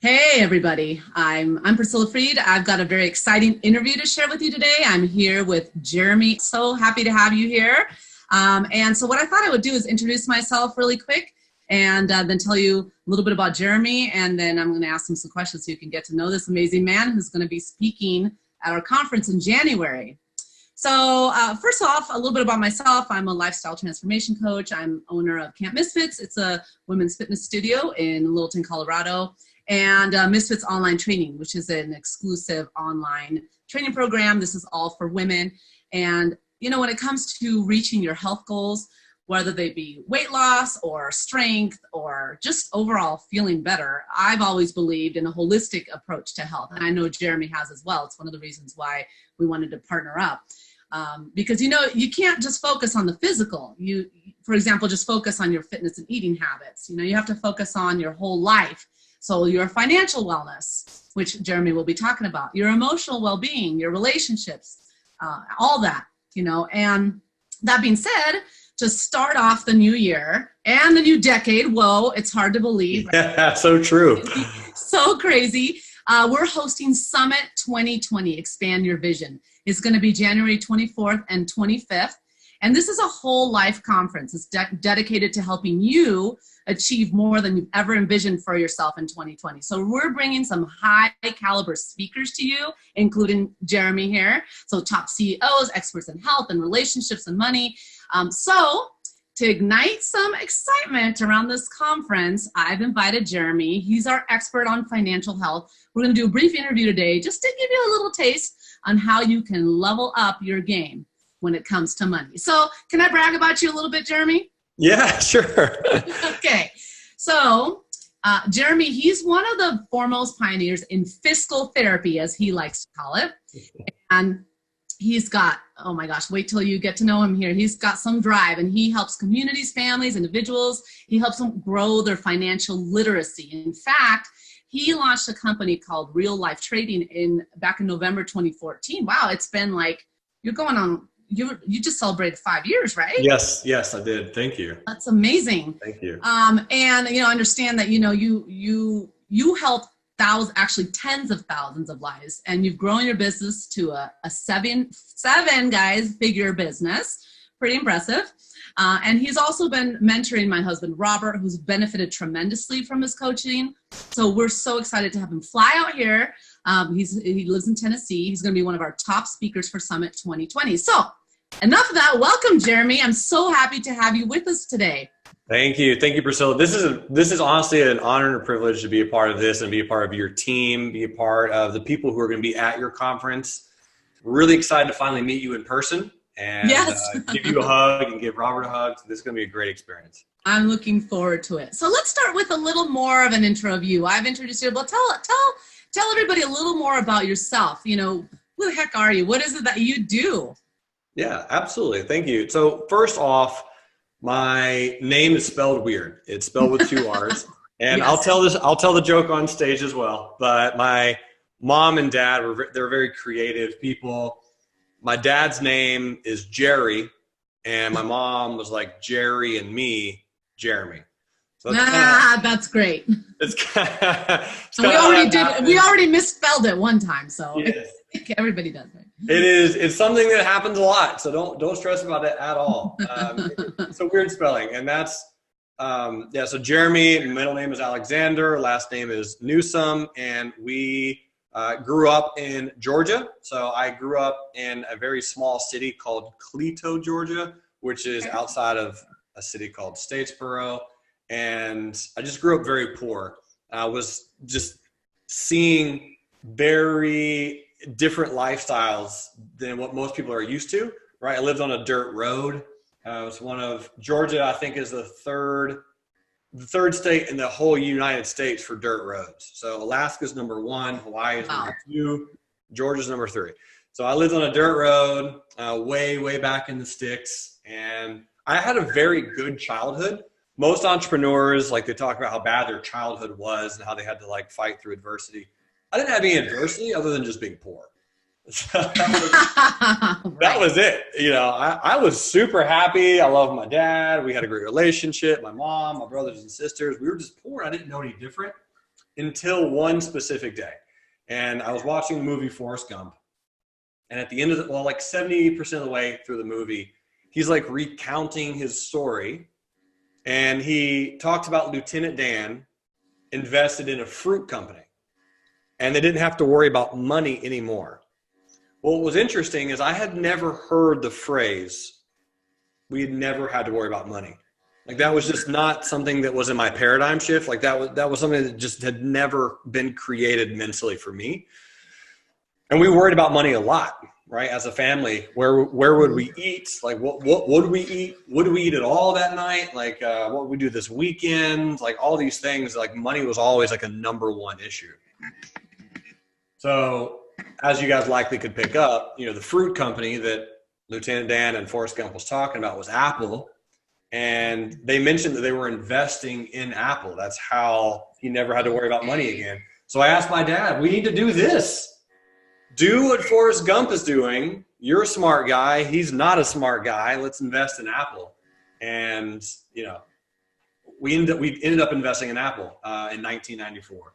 Hey everybody, I'm Priscilla Freed. I've got a very exciting interview to share with you today. I'm here with Jerremy. So happy to have you here. And so what I thought I would do is introduce myself really quick and then tell you a little bit about Jerremy, and then I'm going to ask him some questions so you can get to know this amazing man who's going to be speaking at our conference in January. So first off, a little bit about myself. I'm a lifestyle transformation coach. I'm owner of Camp Misfits. It's a women's fitness studio in Littleton, Colorado. And Misfits Online Training, which is an exclusive online training program. This is all for women. And, you know, when it comes to reaching your health goals, whether they be weight loss or strength or just overall feeling better, I've always believed in a holistic approach to health. And I know Jerremy has as well. It's one of the reasons why we wanted to partner up. Because, you know, you can't just focus on the physical. You, for example, just focus on your fitness and eating habits. You know, you have to focus on your whole life. So your financial wellness, which Jerremy will be talking about, your emotional well-being, your relationships, all that, you know. And that being said, to start off the new year and the new decade, whoa, it's hard to believe. Yeah, so true. So crazy. We're hosting Summit 2020, Expand Your Vision. It's going to be January 24th and 25th. And this is a whole life conference. It's dedicated to helping you achieve more than you've ever envisioned for yourself in 2020. So we're bringing some high caliber speakers to you, including Jerremy here. So top CEOs, experts in health and relationships and money. So to ignite some excitement around this conference, I've invited Jerremy. He's our expert on financial health. We're going to do a brief interview today just to give you a little taste on how you can level up your game when it comes to money. So can I brag about you a little bit, Jerremy? Yeah, sure. Okay. So Jerremy, he's one of the foremost pioneers in fiscal therapy, as he likes to call it. And he's got, oh my gosh, wait till you get to know him here. He's got some drive, and he helps communities, families, individuals. He helps them grow their financial literacy. In fact, he launched a company called Real Life Trading back in November 2014. Wow, it's been like, you're going on, you just celebrated 5 years, right? Yes, I did. Thank you. That's amazing. Thank you. And you know, understand that, you know, you help thousands, actually tens of thousands of lives, and you've grown your business to a seven guys figure business. Pretty impressive. And he's also been mentoring my husband, Robert, who's benefited tremendously from his coaching. So we're so excited to have him fly out here. He lives in Tennessee. He's going to be one of our top speakers for Summit 2020. So enough of that. Welcome, Jerremy. I'm so happy to have you with us today. Thank you, Priscilla. This is honestly an honor and a privilege to be a part of this and be a part of your team, be a part of the people who are going to be at your conference. We're really excited to finally meet you in person and give you a hug and give Robert a hug. So this is going to be a great experience. I'm looking forward to it. So let's start with a little more of an intro of you. I've introduced you, but tell everybody a little more about yourself. You know, who the heck are you? What is it that you do? Yeah, absolutely. Thank you. So first off, my name is spelled weird. It's spelled with 2 R's. And yes. I'll tell the joke on stage as well. But my mom and dad they're very creative people. My dad's name is Jerry, and my mom was like Jerry and me, Jerremy. So that's great. We already misspelled it one time, so yes. I think everybody does it. It's something that happens a lot, so don't stress about it at all. It's a weird spelling, and that's so Jerremy, middle name is Alexander, last name is Newsome, and we grew up in Georgia. So I grew up in a very small city called Cleto, Georgia, which is outside of a city called Statesboro. And I just grew up very poor. I was just seeing very different lifestyles than what most people are used to, right? I lived on a dirt road. It was one of Georgia, I think, is the third state in the whole United States for dirt roads. So Alaska's number 1, Hawaii is number 2, Georgia's number 3. So I lived on a dirt road way back in the sticks, and I had a very good childhood. Most entrepreneurs, like, they talk about how bad their childhood was and how they had to like fight through adversity. I didn't have any adversity other than just being poor. So that was it. You know, I was super happy. I loved my dad. We had a great relationship. My mom, my brothers and sisters. We were just poor. I didn't know any different. until one specific day. And I was watching the movie Forrest Gump. And at the end of the, well, like 70% of the way through the movie, he's like recounting his story. And he talked about Lieutenant Dan invested in a fruit company. And they didn't have to worry about money anymore. Well, what was interesting is I had never heard the phrase, we had never had to worry about money. Like that was just not something that was in my paradigm shift. Like that was something that just had never been created mentally for me. And we worried about money a lot, right? As a family, where would we eat? Like what would we eat? Would we eat at all that night? Like what would we do this weekend? Like all these things, like money was always like a number one issue. So as you guys likely could pick up, the fruit company that Lieutenant Dan and Forrest Gump was talking about was Apple. And they mentioned that they were investing in Apple. That's how he never had to worry about money again. So I asked my dad, we need to do this. Do what Forrest Gump is doing. You're a smart guy. He's not a smart guy. Let's invest in Apple. And, we ended up investing in Apple in 1994.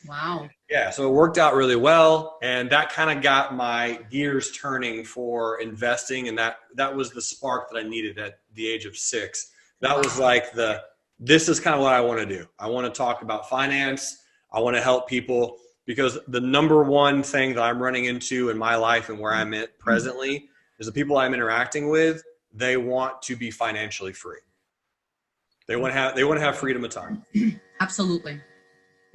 Wow. Yeah, so it worked out really well, and that kind of got my gears turning for investing, and that was the spark that I needed at the age of 6. That was like this is kind of what I want to do. I want to talk about finance. I want to help people, because the number one thing that I'm running into in my life and where I'm at presently is the people I'm interacting with, they want to be financially free. They want to have freedom of time. Absolutely.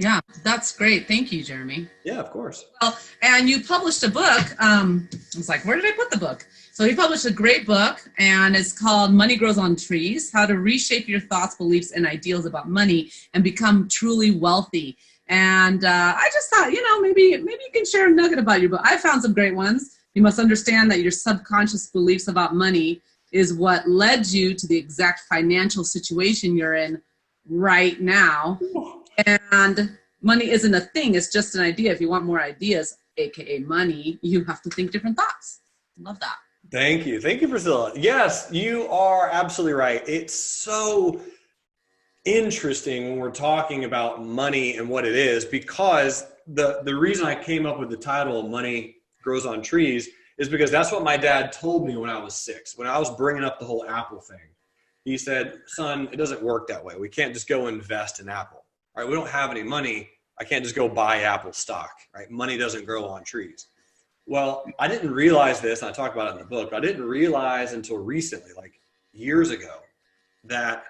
Yeah, that's great. Thank you, Jeremy. Yeah, of course. Well, and you published a book. I was like, where did I put the book? So you published a great book, and it's called Money Grows on Trees, How to Reshape Your Thoughts, Beliefs, and Ideals About Money and Become Truly Wealthy. And I just thought, maybe you can share a nugget about your book. I found some great ones. You must understand that your subconscious beliefs about money is what led you to the exact financial situation you're in right now. And money isn't a thing, it's just an idea. If you want more ideas, aka money, you have to think different thoughts. Love that. Thank you, Priscilla. Yes, you are absolutely right. It's so interesting when we're talking about money and what it is, because the reason I came up with the title Money Grows on Trees is because that's what my dad told me when I was 6, when I was bringing up the whole Apple thing. He said, son, it doesn't work that way. We can't just go invest in Apple. Right, we don't have any money. I can't just go buy Apple stock, right? Money doesn't grow on trees. Well, I didn't realize this, and I talk about it in the book, but I didn't realize until recently, like years ago, that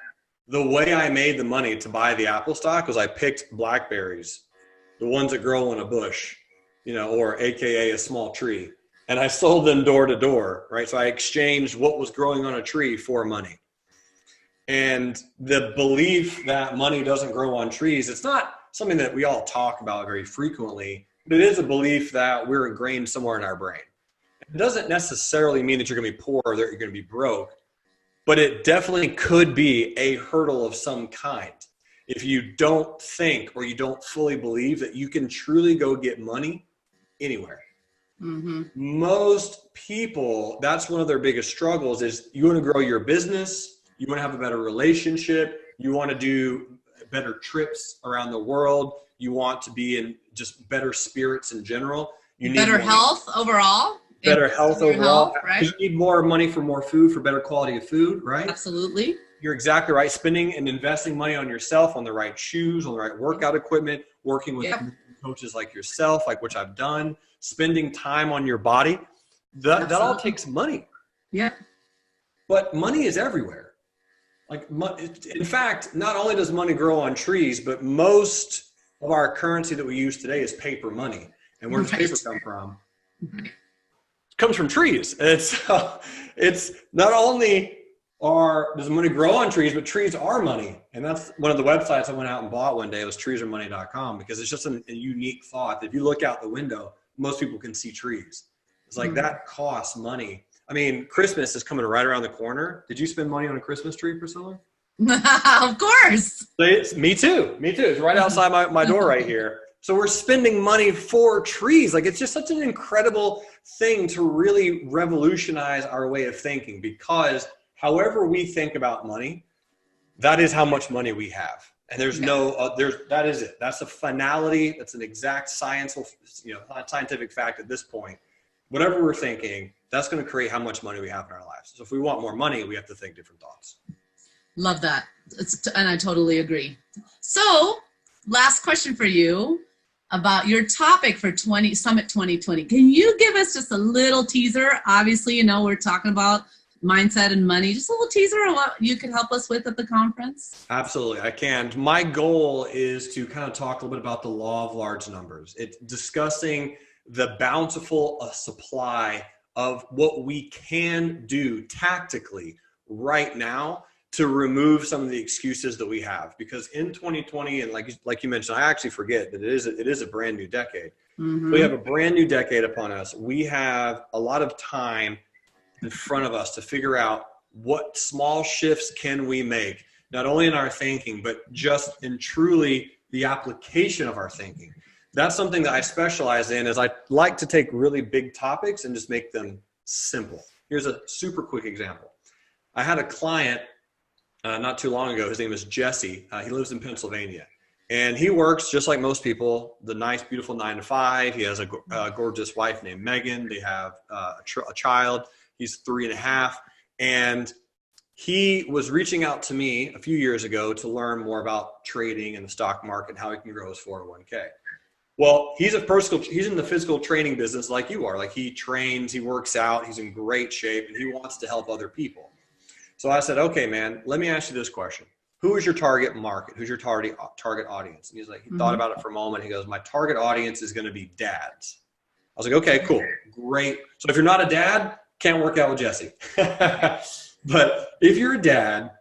the way I made the money to buy the Apple stock was I picked blackberries, the ones that grow on a bush, or AKA a small tree, and I sold them door to door, right? So I exchanged what was growing on a tree for money. And the belief that money doesn't grow on trees, it's not something that we all talk about very frequently, but it is a belief that we're ingrained somewhere in our brain. It doesn't necessarily mean that you're going to be poor or that you're going to be broke, but it definitely could be a hurdle of some kind. If you don't think or you don't fully believe that you can truly go get money anywhere. Mm-hmm. Most people, that's one of their biggest struggles is you want to grow your business. You want to have a better relationship. You want to do better trips around the world. You want to be in just better spirits in general. You need better health overall. Better health overall. Right? You need more money for more food, for better quality of food, right? Absolutely. You're exactly right. Spending and investing money on yourself, on the right shoes, on the right workout equipment, working with coaches like yourself, like which I've done, spending time on your body. That all takes money. Yeah. But money is everywhere. In fact, not only does money grow on trees, but most of our currency that we use today is paper money. And where does paper come from? It comes from trees. It's not only does money grow on trees, but trees are money. And that's one of the websites I went out and bought one day. It was treesaremoney.com, because it's just a unique thought. If you look out the window, most people can see trees. It's like that costs money. I mean, Christmas is coming right around the corner. Did you spend money on a Christmas tree, Priscilla? Of course. Me too. It's right outside my door right here. So we're spending money for trees. Like, it's just such an incredible thing to really revolutionize our way of thinking, because however we think about money, that is how much money we have. And there's that is it. That's a finality. That's an exact scientific fact at this point. Whatever we're thinking, that's going to create how much money we have in our lives. So if we want more money, we have to think different thoughts. Love that. And I totally agree. So last question for you about your topic for Summit 2020. Can you give us just a little teaser? Obviously, we're talking about mindset and money. Just a little teaser of what you could help us with at the conference. Absolutely, I can. My goal is to kind of talk a little bit about the law of large numbers. It's discussing the bountiful supply of what we can do tactically right now to remove some of the excuses that we have. Because in 2020, and like you mentioned, I actually forget that it is a brand new decade. Mm-hmm. We have a brand new decade upon us. We have a lot of time in front of us to figure out what small shifts can we make, not only in our thinking, but just in truly the application of our thinking. That's something that I specialize in, is I like to take really big topics and just make them simple. Here's a super quick example. I had a client not too long ago. His name is Jesse. He lives in Pennsylvania, and he works just like most people, the nice, beautiful 9-to-5. He has a gorgeous wife named Megan. They have a child. He's 3.5. And he was reaching out to me a few years ago to learn more about trading in the stock market and how he can grow his 401k. Well, he's in the physical training business like you are. Like, he trains, he works out, he's in great shape, and he wants to help other people. So I said, okay, man, let me ask you this question. Who is your target market? Who's your target audience? And he's like, he thought about it for a moment. He goes, my target audience is going to be dads. I was like, okay, cool, great. So if you're not a dad, can't work out with Jesse. But if you're a dad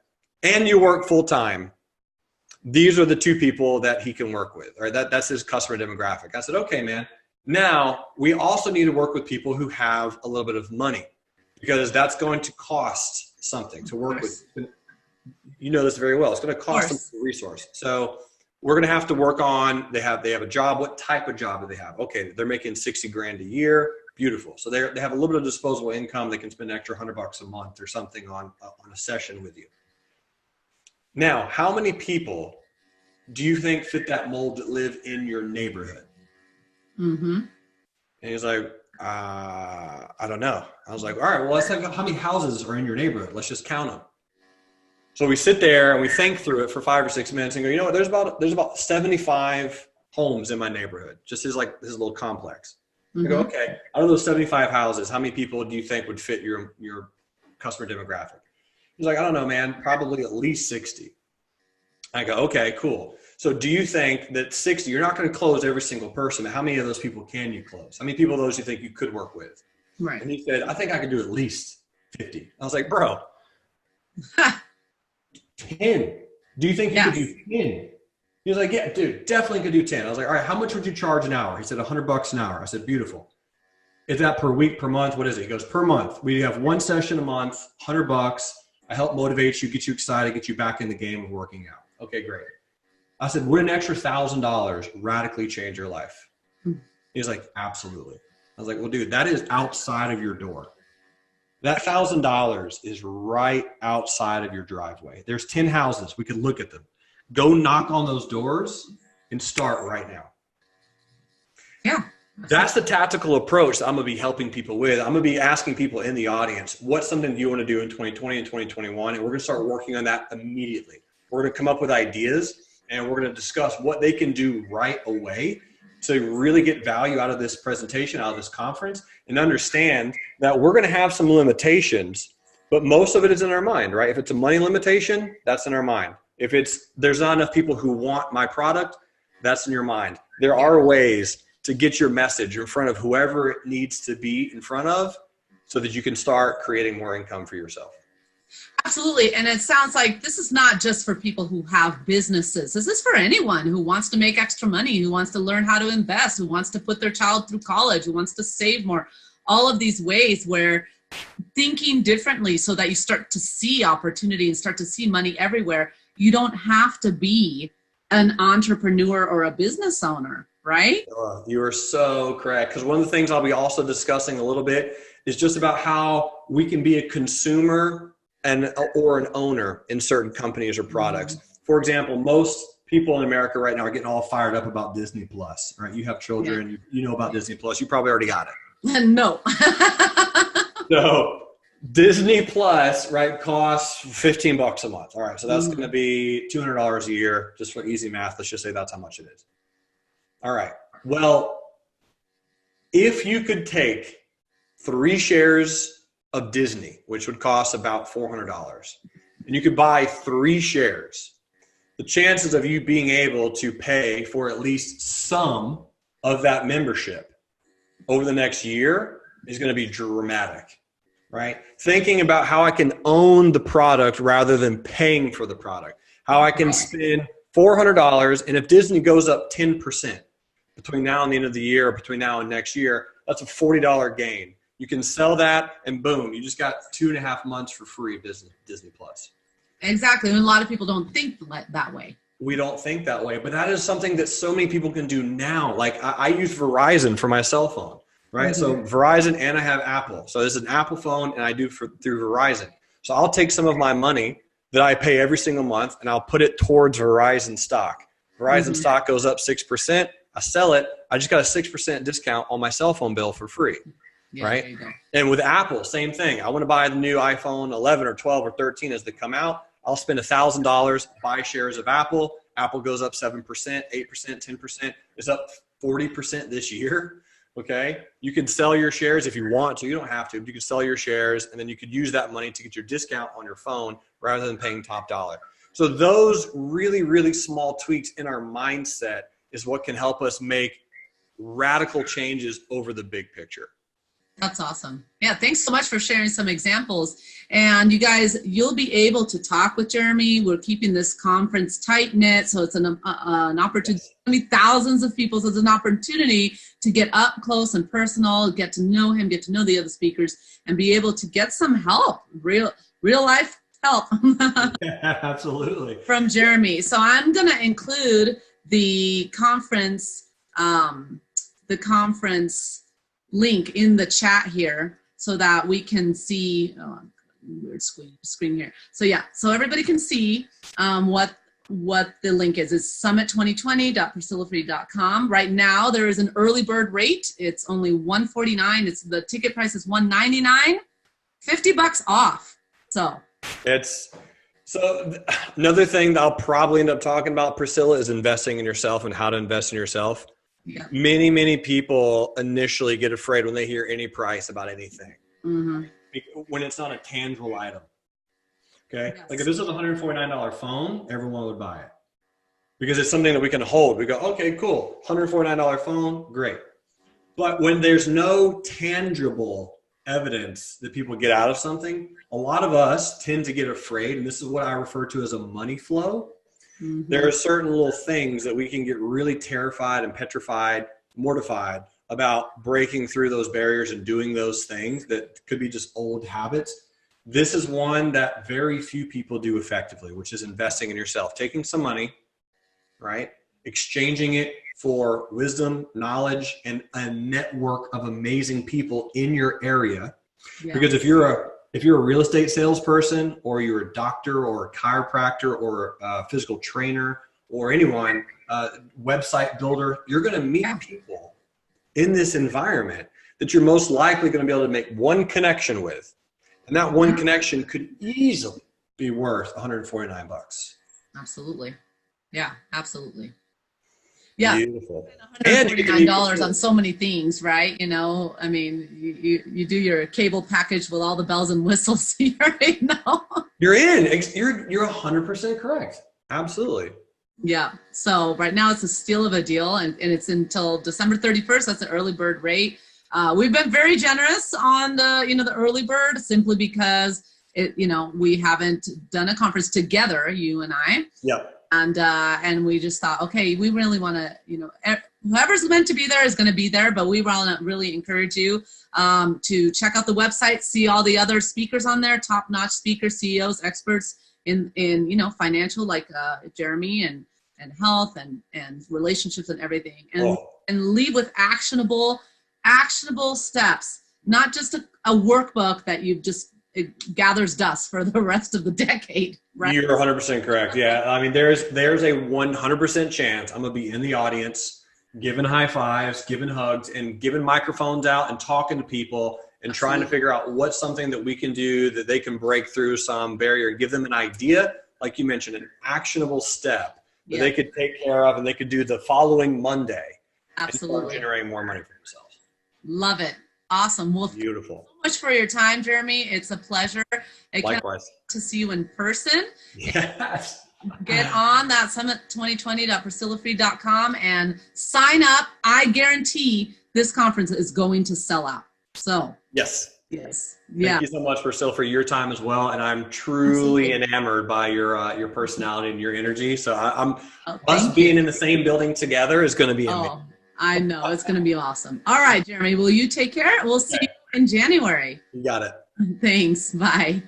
and you work full time, these are the two people that he can work with, or that's his customer demographic. I said, okay, man, now we also need to work with people who have a little bit of money, because that's going to cost something to work with. You know this very well. It's going to cost them a resource. So we're going to have to work on, they have a job. What type of job do they have? Okay, they're making $60,000 a year. Beautiful. So they have a little bit of disposable income. They can spend an extra $100 a month or something on a session with you. Now, how many people do you think fit that mold that live in your neighborhood? Mm-hmm. And he's like, I don't know. I was like, all right, well, let's have how many houses are in your neighborhood. Let's just count them. So we sit there and we think through it for 5 or 6 minutes and go, you know what? There's about 75 homes in my neighborhood. Just his little complex. Mm-hmm. I go, okay, out of those 75 houses, how many people do you think would fit your customer demographic? He's like, I don't know, man, probably at least 60. I go, okay, cool. So do you think that 60, you're not going to close every single person, but how many of those people can you close? How many people of those you think you could work with? Right. And he said, I think I could do at least 50. I was like, bro, 10. Do you think you could do 10? He was like, yeah, dude, definitely could do 10. I was like, all right, how much would you charge an hour? He said, $100 an hour. I said, beautiful. Is that per week, per month? What is it? He goes, per month. We have one session a month, $100. I help motivate you, get you excited, get you back in the game of working out. Okay, great. I said, would an extra $1,000 radically change your life? He's like, absolutely. I was like, well, dude, that is outside of your door. That $1,000 is right outside of your driveway. There's 10 houses. We could look at them. Go knock on those doors and start right now. Yeah. That's the tactical approach that I'm going to be helping people with. I'm going to be asking people in the audience, what's something you want to do in 2020 and 2021? And we're going to start working on that immediately. We're going to come up with ideas, and we're going to discuss what they can do right away to really get value out of this presentation, out of this conference, and understand that we're going to have some limitations, but most of it is in our mind, right? If it's a money limitation, that's in our mind. If there's not enough people who want my product, that's in your mind. There are ways to get your message in front of whoever it needs to be in front of so that you can start creating more income for yourself. Absolutely. And it sounds like this is not just for people who have businesses. This is for anyone who wants to make extra money, who wants to learn how to invest, who wants to put their child through college, who wants to save more. All of these ways where thinking differently so that you start to see opportunity and start to see money everywhere. You don't have to be an entrepreneur or a business owner, right? You are so correct. Because one of the things I'll be also discussing a little bit is just about how we can be a consumer or an owner in certain companies or products. For example, most people in America right now are getting all fired up about Disney Plus, right? You have children, you know about Disney Plus. You probably already got it. No. So Disney Plus, right, costs $15 a month. All right, so that's going to be $200 a year, just for easy math. Let's just say that's how much it is. All right. Well, if you could take 3 shares of Disney, which would cost about $400, and you could buy 3 shares, the chances of you being able to pay for at least some of that membership over the next year is going to be dramatic, right? Thinking about how I can own the product rather than paying for the product, how I can spend $400, and if Disney goes up 10% between now and the end of the year, or between now and next year, that's a $40 gain. You can sell that, and boom, you just got 2.5 months for free of Disney Plus. Exactly. And a lot of people don't think that way. We don't think that way, but that is something that so many people can do now. Like I use Verizon for my cell phone, right? So Verizon, and I have Apple. So this is an Apple phone, and I do through Verizon. So I'll take some of my money that I pay every single month, and I'll put it towards Verizon stock. Verizon stock goes up 6%. I sell it. I just got a 6% discount on my cell phone bill for free. Yeah, right? there you go. And with Apple, same thing. I want to buy the new iPhone 11 or 12 or 13 as they come out. I'll spend $1,000, buy shares of Apple. Apple goes up 7%, 8%, 10%. It's up 40% this year. Okay. You can sell your shares if you want to. You don't have to, but you can sell your shares, and then you could use that money to get your discount on your phone rather than paying top dollar. So those really, really small tweaks in our mindset is what can help us make radical changes over the big picture. That's awesome. Yeah, thanks so much for sharing some examples. And you guys, you'll be able to talk with Jerremy. We're keeping this conference tight-knit, so it's an opportunity. I mean, thousands of people, so it's an opportunity to get up close and personal, get to know him, get to know the other speakers, and be able to get some help, real life help. Yeah, absolutely. From Jerremy. So I'm going to include the conference link in the chat here so that we can see weird screen here. So yeah, so everybody can see what the link is. It's summit2020.priscillafreed.com. Right now there is an early bird rate. It's only $149. The ticket price is $199, $50 off. So another thing that I'll probably end up talking about, Priscilla, is investing in yourself and how to invest in yourself. Yeah. Many people initially get afraid when they hear any price about anything, when it's not a tangible item. Okay. Yes. Like if this is a $149 phone, everyone would buy it because it's something that we can hold. We go, okay, cool. $149 phone. Great. But when there's no tangible evidence that people get out of something, a lot of us tend to get afraid. And this is what I refer to as a money flow. There are certain little things that we can get really terrified and petrified, mortified about breaking through those barriers and doing those things that could be just old habits. This is one that very few people do effectively, which is investing in yourself, taking some money, right? Exchanging it for wisdom, knowledge, and a network of amazing people in your area. Yeah. Because if you're a real estate salesperson, or you're a doctor or a chiropractor or a physical trainer or anyone, website builder, you're going to meet people in this environment that you're most likely going to be able to make one connection with. And that one connection could easily be worth $149. Absolutely. Yeah, absolutely. Yeah. Beautiful. $149 on so many things, right? You know, I mean, you do your cable package with all the bells and whistles. You already know. You're in. You're 100% correct. Absolutely. Yeah. So right now it's a steal of a deal, and it's until December 31st. That's the early bird rate. We've been very generous on the early bird, simply because we haven't done a conference together, you and I. Yep. And we just thought, okay, we really want to, whoever's meant to be there is going to be there, but we want to really encourage you to check out the website, see all the other speakers on there, top-notch speakers, CEOs, experts in financial, like Jerremy, and health and relationships and everything, and leave with actionable steps, not just a workbook that you've just it gathers dust for the rest of the decade, right? You're 100% correct. Yeah. I mean, there's a 100% chance I'm going to be in the audience, giving high fives, giving hugs, and giving microphones out and talking to people and trying to figure out what's something that we can do that they can break through some barrier, give them an idea, like you mentioned, an actionable step that they could take care of and they could do the following Monday. Absolutely. And start generating more money for themselves. Love it. Awesome. Well, beautiful. Thank you so much for your time, Jeremy. It's a pleasure. Likewise. To see you in person. Yes. Get on that summit2020.priscillafreed.com and sign up. I guarantee this conference is going to sell out. So yes. Thank you so much, Priscilla, for your time as well. And I'm truly enamored by your personality and your energy. So us being in the same building together is going to be amazing. I know. It's going to be awesome. All right, Jeremy, will you take care? We'll see you in January. You got it. Thanks. Bye.